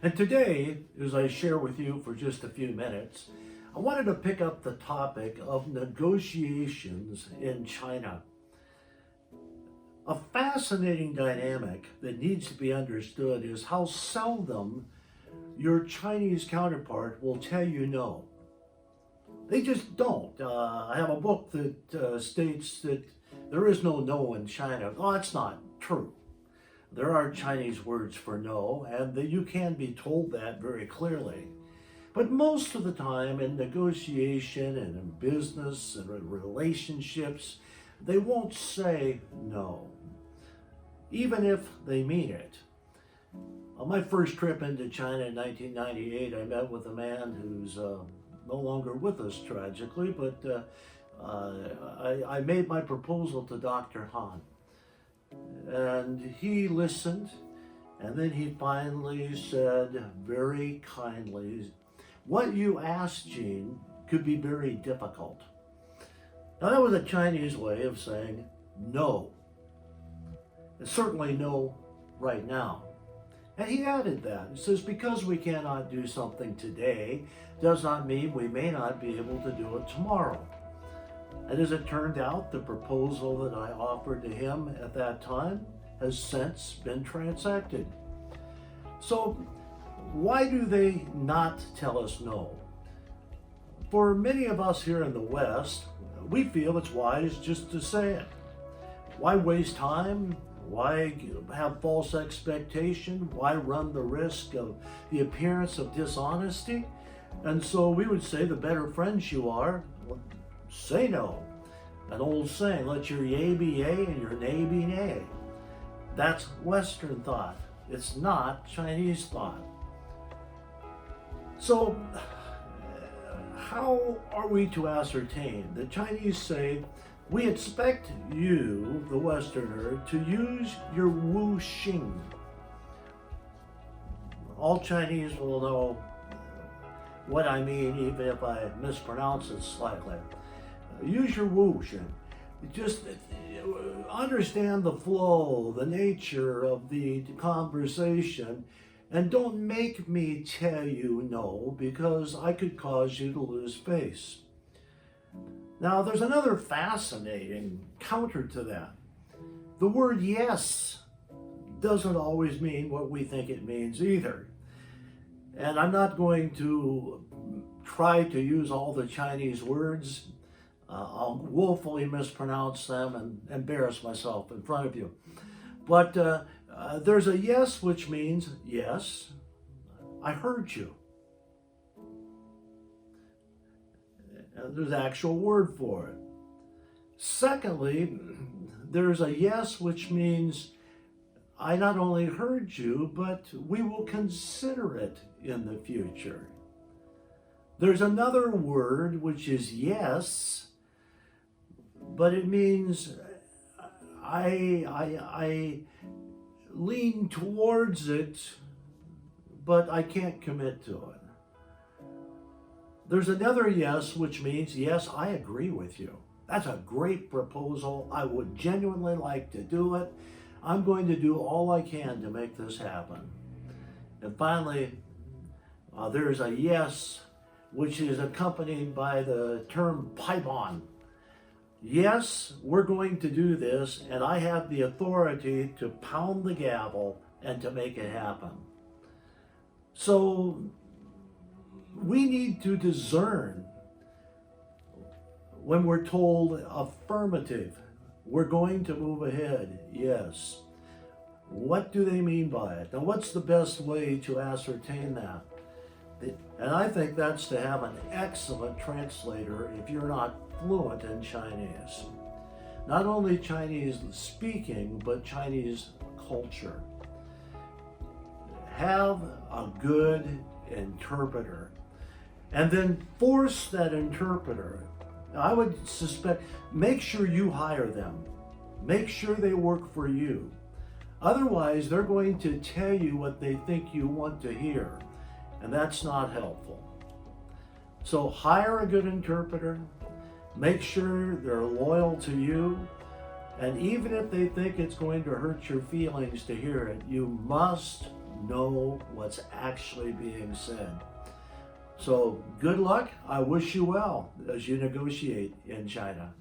And today, as I share with you for just a few minutes, I wanted to pick up the topic of negotiations in China. A fascinating dynamic that needs to be understood is how seldom your Chinese counterpart will tell you no. They just don't. I have a book that states that there is no no in China. Oh, that's not true. There are Chinese words for no, and that you can be told that very clearly. But most of the time in negotiation and in business and in relationships, they won't say no, even if they mean it. On my first trip into China in 1998, I met with a man who's no longer with us, tragically, but I made my proposal to Dr. Han. And he listened, and then he finally said very kindly, "What you asked, Gene, could be very difficult." Now that was a Chinese way of saying no. It's certainly no right now. And he added that. He says, because we cannot do something today does not mean we may not be able to do it tomorrow. And as it turned out, the proposal that I offered to him at that time has since been transacted. So why do they not tell us no? For many of us here in the West, we feel it's wise just to say it. Why waste time? Why have false expectation? Why run the risk of the appearance of dishonesty? And so we would say the better friends you are, well, say no. An old saying, let your yea be yea and your nay be nay. That's Western thought. It's not Chinese thought. So how are we to ascertain? The Chinese say, we expect you, the Westerner, to use your wu xing. All Chinese will know what I mean, even if I mispronounce it slightly. Use your wu xing. Just understand the flow, the nature of the conversation, and don't make me tell you no, because I could cause you to lose face. Now, there's another fascinating counter to that. The word yes doesn't always mean what we think it means either. And I'm not going to try to use all the Chinese words. I'll woefully mispronounce them and embarrass myself in front of you. But there's a yes, which means, yes, I heard you. There's an actual word for it. Secondly, there's a yes, which means I not only heard you, but we will consider it in the future. There's another word, which is yes, but it means I lean towards it, but I can't commit to it. There's another yes, which means, yes, I agree with you. That's a great proposal. I would genuinely like to do it. I'm going to do all I can to make this happen. And finally, there's a yes, which is accompanied by the term pipe on. Yes, we're going to do this, and I have the authority to pound the gavel and to make it happen. So we need to discern when we're told affirmative, we're going to move ahead, yes. What do they mean by it? Now, what's the best way to ascertain that? And I think that's to have an excellent translator if you're not fluent in Chinese. Not only Chinese speaking, but Chinese culture. Have a good interpreter. And then force that interpreter. I would suspect, make sure you hire them. Make sure they work for you. Otherwise, they're going to tell you what they think you want to hear, and that's not helpful. So hire a good interpreter, make sure they're loyal to you, and even if they think it's going to hurt your feelings to hear it, you must know what's actually being said. So good luck. I wish you well as you negotiate in China.